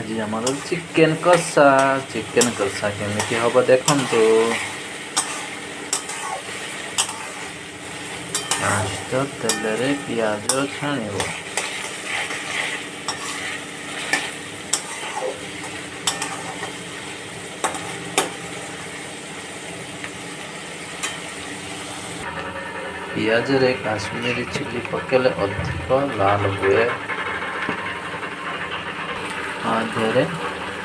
आज आमर चिकेन कषा केमिति हब देखंतु। फास्ट तेल रे पियाज छाणिब। पियाज रे काश्मीरी चिली पकेले अधिक लाल हुए। आधे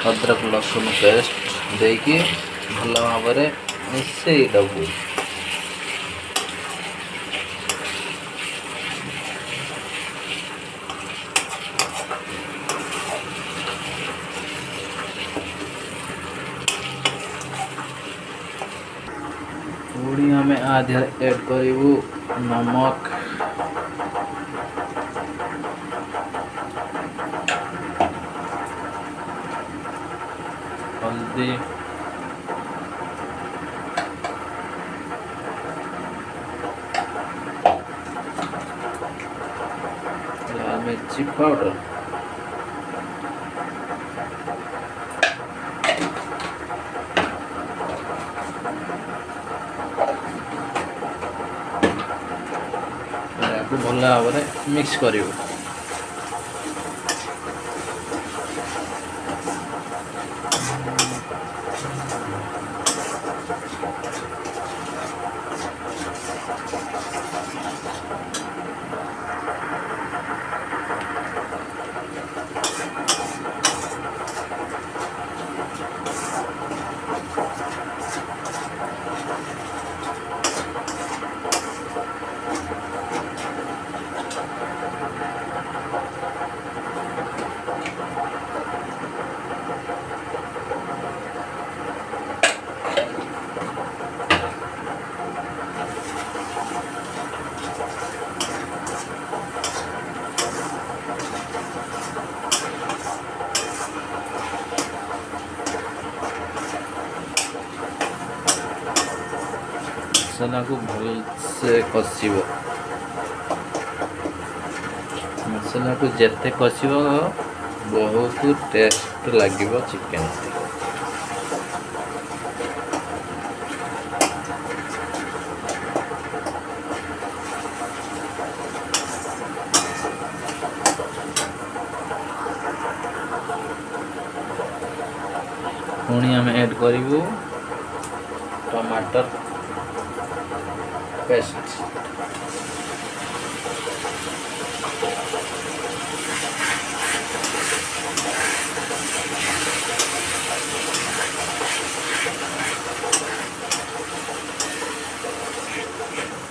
अदरक लसुन पेस्ट देकी भल भाव मिसई दबू। पुणी आम आधे ऐड करूँ नमक, हल्दी, लाल मिर्ची पाउडर, भल भाव मिक्स करूँ। मसला को भल से कषिब। मसला को जेते कषिब बहुत टेस्ट लगिब चिकेन। पुणी आम ऐड करूँ टमाटर पेस्ट,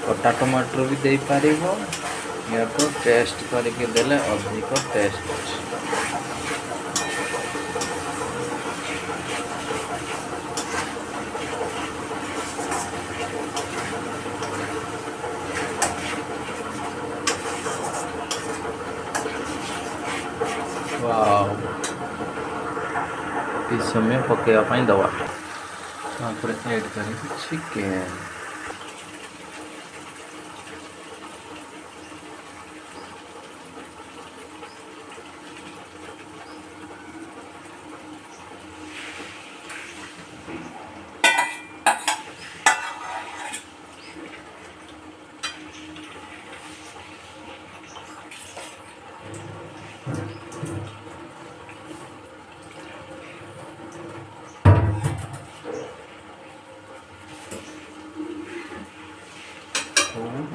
कटा टमाटर भी दे पार या तो टेस्ट करके देले अधिक टेस्ट। वाव इस समय पकेवा दवा ऐड कर चिकेन।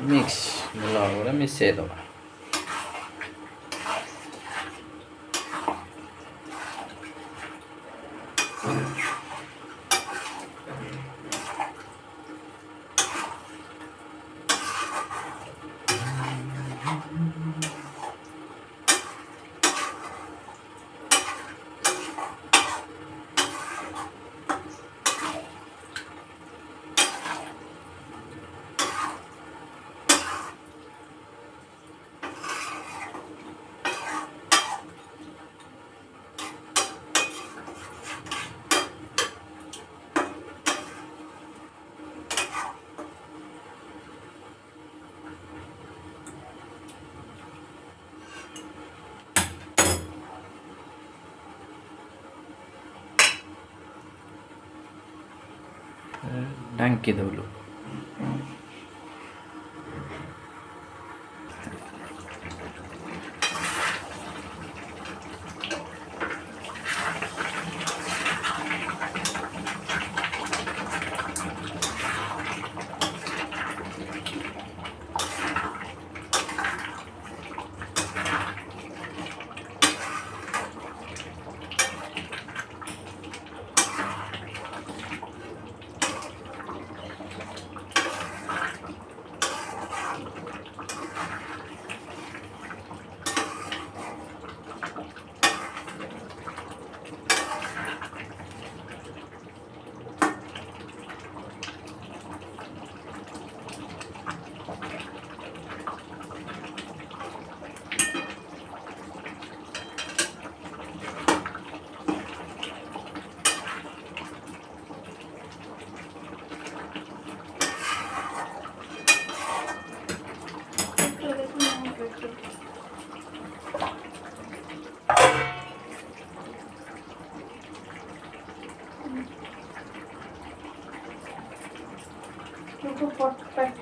मिक्स भल भाव मिसई दबा। ढांकी दौलू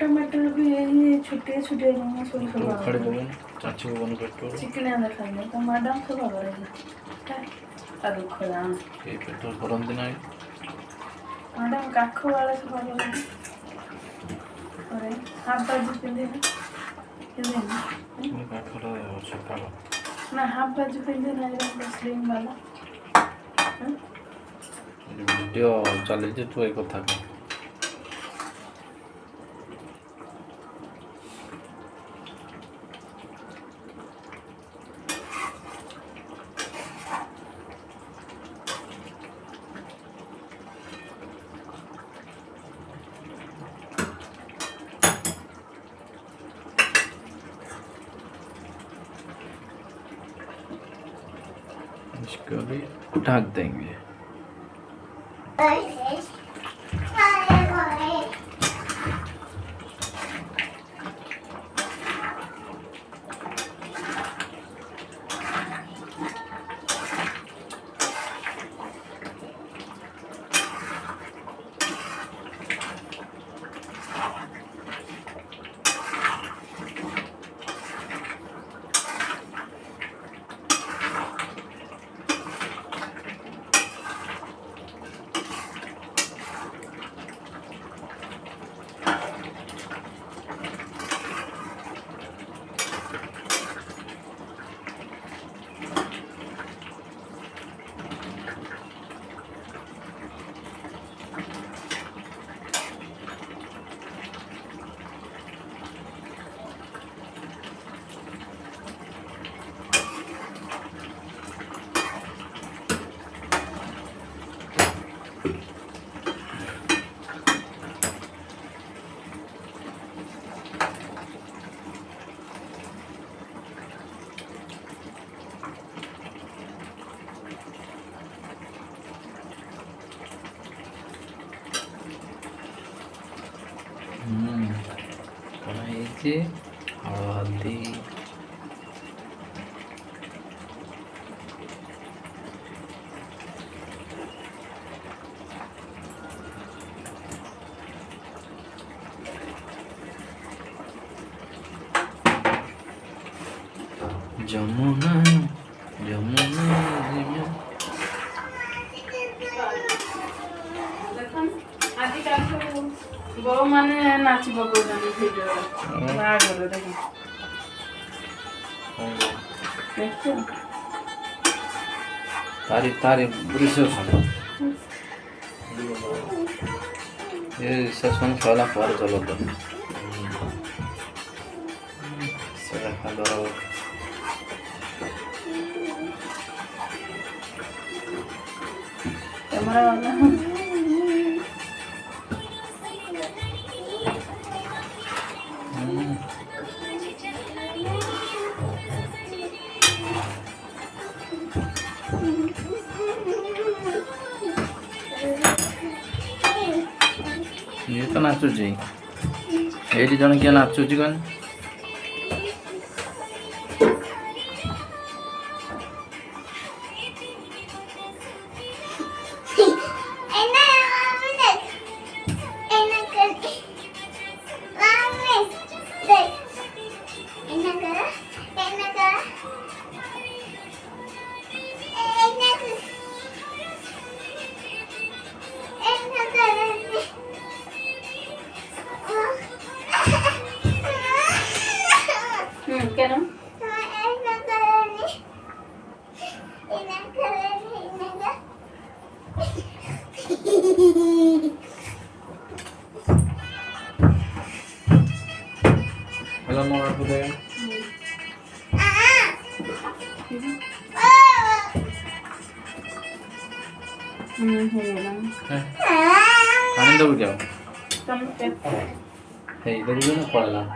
टमाटर भी यही छुट्टियाँ छुट्टियाँ नहीं सब सब खड़े देबो चाची को बन पेट्रोल चिकन देखाइए तो मैडम सब करेगी अरे खुदा ये पेट्रोल गरम दिन आई मैडम काख वाला सब करेगी अरे हाफ बाजू पिंधे ना मैं का खड़ा सकाळ ना हाफ बाजू पिंधे ना ये स्लिम वाला वीडियो चले जे तू एक कथा का इसको भी ढक देंगे कढ़ाई हल्दी जमुना जमुना बहु माने नाची पकाउछन् भिडियो बाघहरु देखि देख्छु तारी तारी बुझ्छौ ये सेसन छोला पर चलो तो सेला खालो क्यामेरा वाला ये तो नाचुची एटी जन किए नाचुची कौन কেন হ্যালো নোরা কোথায় হ্যাঁ পানি দেবো যাও হেই দেখবি না পড়ালাম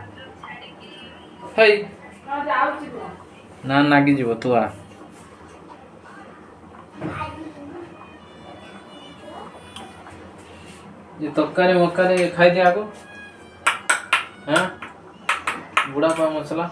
হেই ନା ନାଗି ଯିବ ତୁ ଆ ये ତରକାରୀ ମକାରୀ ଖାଇଦେ ଆଗ ହଁ ବୁଢ଼ା ପା ମସଲା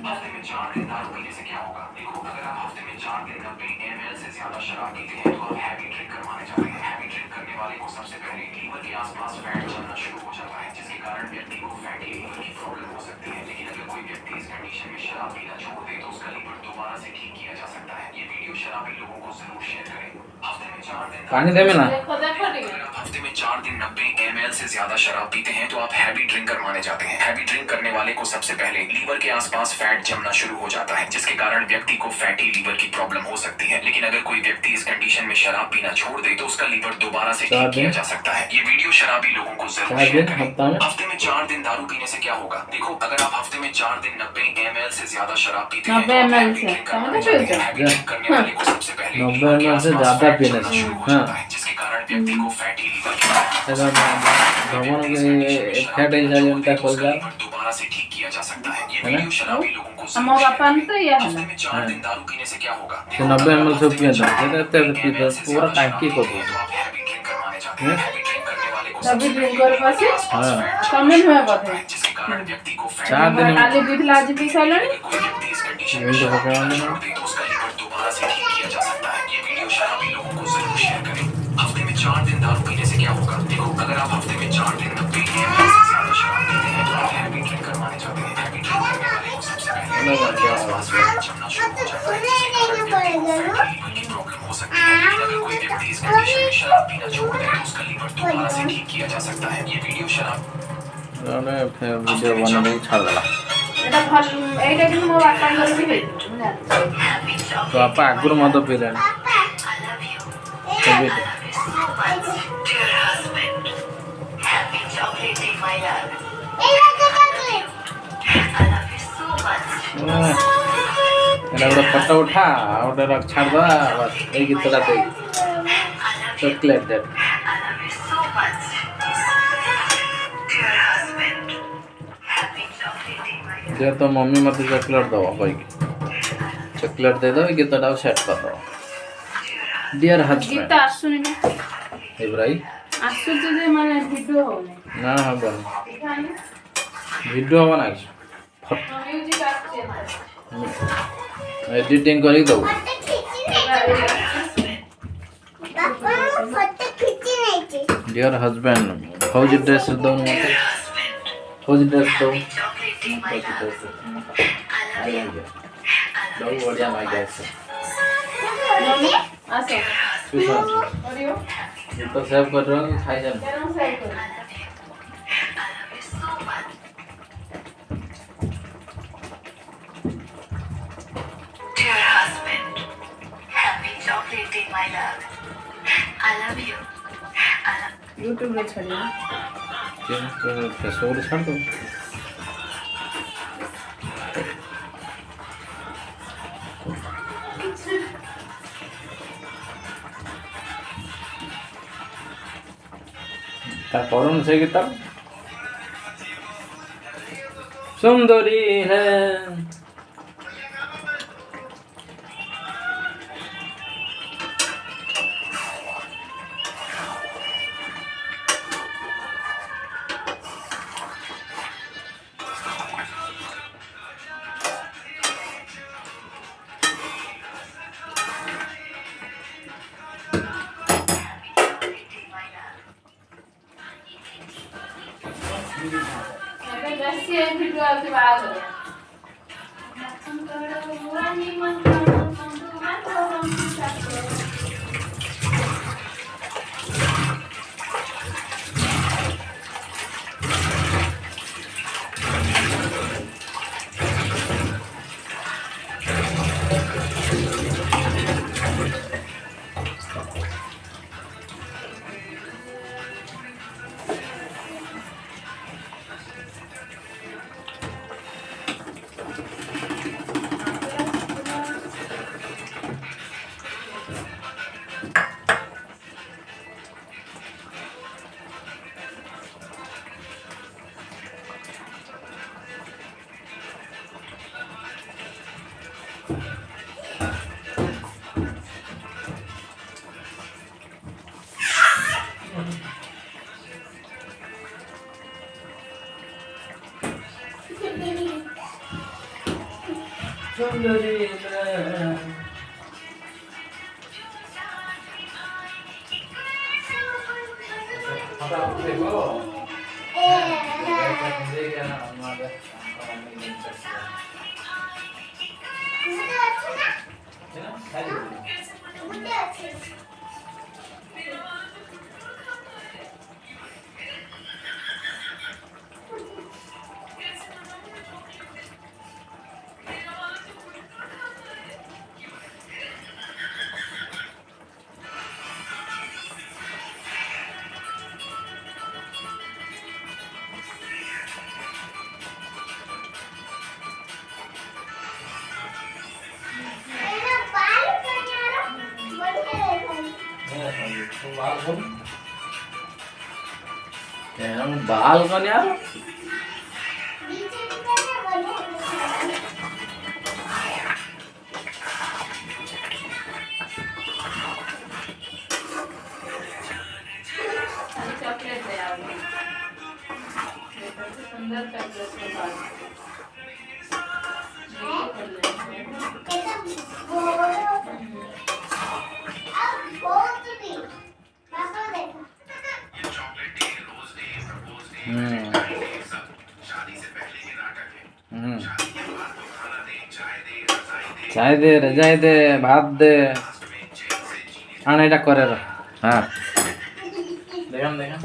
हफ्ते में 4 दिन दारू पीने से क्या होगा? देखो, अगर आप हफ्ते में 4 दिन 90 ml से ज्यादा शराब पीते हैं तो आप हैवी ड्रिंक करवाने जाते हैं। हैवी ड्रिंक करने वाले को सबसे पहले लीवर के आसपास फैट जमना शुरू हो जाता है, जिसके कारण व्यक्ति को फैटी लीवर की प्रॉब्लम हो सकती है। लेकिन अगर कोई व्यक्ति इस कंडीशन में शराब पीना छोड़ दे तो उसका लीवर दोबारा से ठीक किया जा सकता है। ये वीडियो शराबी लोगों को जरूर शेयर करें। हफ्ते में 4 दिन पानी दे में ना हफ्ते में 4 दिन 90 ml से ज्यादा शराब पीते हैं तो आप हैवी ड्रिंक करवाने जाते हैं। हैवी ड्रिंक करने वाले को सबसे पहले लीवर के आसपास फैट जमना शुरू हो जाता है, जिसके कारण व्यक्ति को फैटी लीवर की प्रॉब्लम हो सकती है। लेकिन अगर कोई व्यक्ति इस कंडीशन में शराब पीना छोड़ दे तो उसका लीवर दोबारा से ठीक किया जा सकता है। ये वीडियो शराबी लोगों को जरूर शेयर करें। हफ्ते में 4 दिन दारू पीने से क्या होगा? देखो, अगर आप हफ्ते में 4 दिन 90 ml से ज्यादा शराब पीते हैं तो आप हैवी ड्रिंक करवाने जाते हैं। हैवी ड्रिंक करने वाले को सबसे पहले लीवर के आसपास फैट जमना शुरू हो जाता है, जिसके कारण व्यक्ति को फैटी लीवर की भगवान के फैट इंजन खोल जा दोबारा से ठीक किया जा सकता है। ये वीडियो शराबी लोगों को ଆମ ବାପାଙ୍କୁ ତ ଇଏ ହେଲା हफ्ते में 4 दिन दारू पीने से क्या होगा? ସେ 90 ml ସବୁ ପିଅନ୍ତା ସେଟା ଏତେ ପିଇଦ ପୁରା ଟାଙ୍କି କରିଦଉଛି तो आप हैवी ड्रिंक करवाने जाते हैं। हैवी ड्रिंक करने वाले को ତବି ଡ୍ରିଙ୍କ କରି ବସି हाँ ତମେ ନୁହେଁ ବୋଧେ जिसके कारण व्यक्ति को फैट 4 दिन କାଲି ପିଇଥିଲା ଆଜି ପିଇ ସାରିଲାଣି कोई व्यक्ति इस कंडीशन में नींद हो गया शराब छोड़ दे तो उसका लीवर दोबारा से ठीक किया जा सकता है। ये वीडियो शराबी लोगों को जरूर शेयर करें। हफ्ते में 4 दिन दारू पीने से क्या होगा? देखो, अगर आप हफ्ते में 4 दिन 90 ml से ज्यादा शराब पीते हैं तो आप हैवी ड्रिंक करवाने जाते हैं। हैवी ड्रिंक करने वाले को सबसे पहले लीवर के आसपास फैट जमना शुरू हो जाता है, जिसके कारण व्यक्ति को फैटी लीवर की प्रॉब्लम हो सकती है। लेकिन अगर कोई व्यक्ति इस कंडीशन में शराब पीना छोड़ दे तो उसका लीवर दोबारा से ठीक किया जा सकता है। ये वीडियो शराब ଭିଡ଼ିଓ ବନେଇ ଛାଡ଼ିଦେଲା ଏଟା ଭଲ ଏଇଟା କିନ୍ତୁ ମୋ ବାପାଙ୍କର ବି ହେଇଥିଲା ମୁଁ ଜାଣିଛି ତୋ ବାପା ଆଗରୁ ମଦ ପିଇଲେଣି କେବେଠୁ? ଏଇଟା ଗୋଟେ ଫଟୋ ଉଠା ଆଉ ଗୋଟେ ଛାଡ଼ିଦେବା ବାସ୍ ଏଇ ଗୀତଟା ଦେଇ ଚକୋଲେଟ୍ ଦେ ଯେ ତ ମମ୍ମି ମୋତେ ଚକୋଲେଟ୍ ଦେବ କହିକି ଚକୋଲେଟ୍ ଦେଇଦେବ ଏଇ ଗୀତଟାକୁ ସେଟ୍ କରିଦେବ ଡିଅର୍ ଗୀତ ହଜବେଣ୍ଡ ଆସୁନି ନା ଏଇବ୍ରାଇ ଆସୁଛି ଯେ ମାନେ ଭିଡ଼ିଓ ହଉନି ନା ହବନି ଭିଡ଼ିଓ ହବ ନା କିଛି ମ୍ୟୁଜିକ୍ ଆସୁଛି ଏଡିଟିଂ କରିକି ଦେବୁ ଡିଅର୍ ହଜବେଣ୍ଡ ଫୌଜି ଡ୍ରେସ୍ ଦେଉନୁ ମୋତେ ଫୌଜି ଡ୍ରେସ୍ ଦେବୁ ଦବୁ ବଢ଼ିଆ ମାଇକି ଆସ ମମ୍ମୀ ଆସ ଗୀତ ସେଭ୍ କରିଦେବ ଖାଇଯାను କେନ ସେଭ୍ କରି Dear husband, happy chocolate day, my love. I love you. I love YouTube में छड़िए तो फेसबुक छाड़ दो। ता कौन से किताब सुंदरी है। अगर 10 से वीडियो आपके बाद हो सुंदरी है। देखो बाल कौन यार चॉकलेट दे आओ सुंदर चॉकलेट के बाद चाय दे रजाई दे भात दे आने এটা করে রে হ্যাঁ দেখেন দেখেন